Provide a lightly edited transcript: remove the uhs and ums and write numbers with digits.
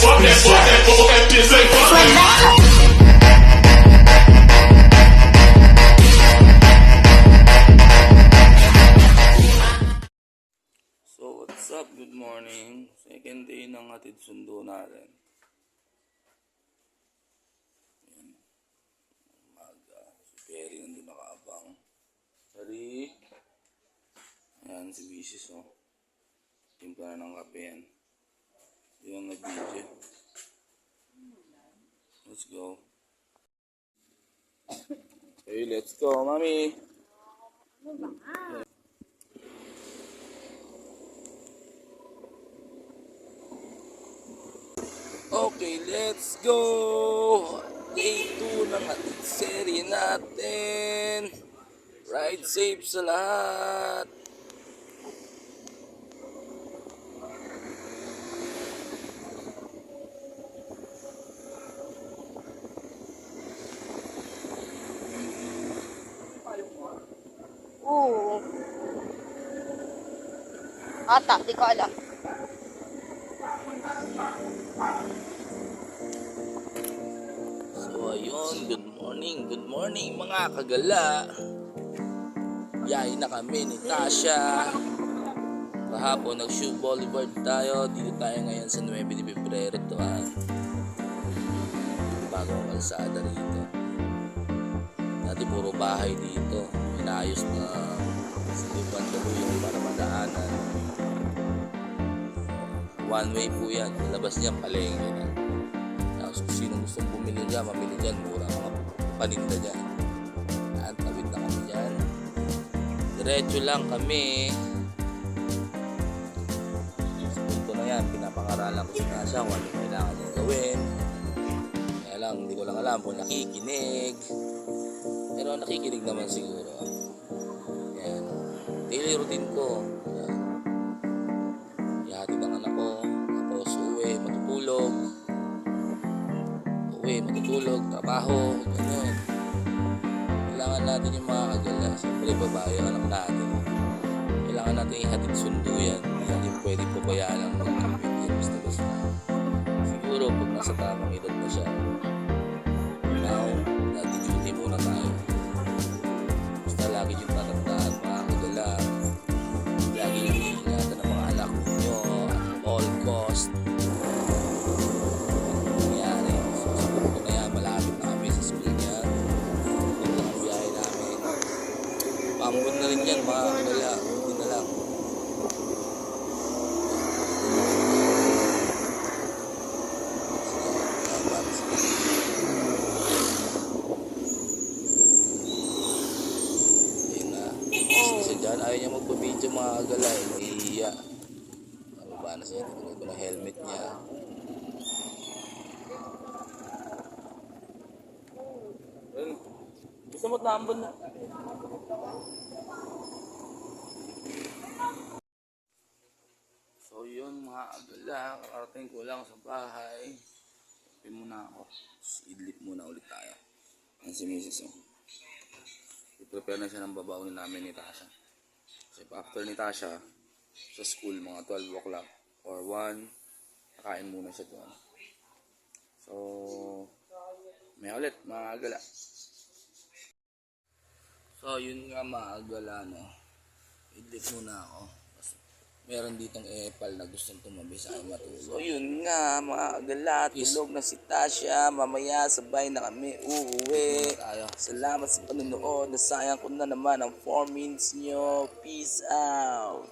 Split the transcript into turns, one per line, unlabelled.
So what's up? Good morning. Second day ng hatid sundo natin. Yan. Umaga. Si Perry nandun nakaabang. Sorry. Ayan si Bisis oh. Timpla na ng kape yan. Yung nag-video. Let's go. Hey, let's go, mami. Okay, let's go! Day 2 ng ating serye natin. Ride safe sa lahat.
Oo. Ata, di ko alam.
So ayun, good morning mga kagala. Yay na kami ni Tasha. Kahapon nag-shoe boulevard tayo. Dito tayo ngayon sa 9 de Febrero to bagong kalsada rito. Dati puro bahay dito. Inayos na silipan yung para madaanan. One way po yan. Labas niya palengke na. So, sino gustong bumili dyan, mamili dyan. Mura mga paninda dyan. Yan, tawid na kami dyan. Diretso lang kami. Sa punto na yan, pinapangaralan ko na siya kung ano kailangan niya gawin. Kaya lang, hindi ko lang alam kung nakikinig. Pero nakikinig naman siguro. Yan. Daily routine ko. Yan. Ihatid ang anak ko. Tapos uwi, matutulog. Matutulog, trabaho, gano'n. Kailangan natin yung mga kagala. Siyempre, babae ang anak natin. Kailangan natin ihatid sundo yan. Hindi pwede pabayaan lang mag-compete. Basta-basta. Siguro, pag nasa tamang edad na siya, now, nag-duty muna tayo. Basta lagi yung tatandaan, mga kagala. Lagi yung ingatan ng mga anak nyo at all cost. Pambon na rin yan mga kagala. Hindi na lang. Ayun na. Kasi dyan ayaw niya magpabidyo mga kagala. Nahihiya. Nababa na siya. Tinulog ko ng helmet niya. Gusto mo tambon na? So yun mga agala, kakarating ko lang sa bahay. Kape muna ako. Idlip muna ulit tayo. Yan si Mrs. I-prepare na siya ng babawin namin ni Tasha. Kasi after ni Tasha, sa school mga 12 o'clock or 1, kakain muna siya doon. So, may ulit mga agala. So yun nga mga agala, no. Idlip muna ako. Meron ditong epal na gustong tumabi sa akin matulog. So yun nga mga agala, tulog na si Tasha. Mamaya sabay na kami uuwi. Salamat sa panonood. Nasayang ko na naman ang 4 minutes nyo. Peace out.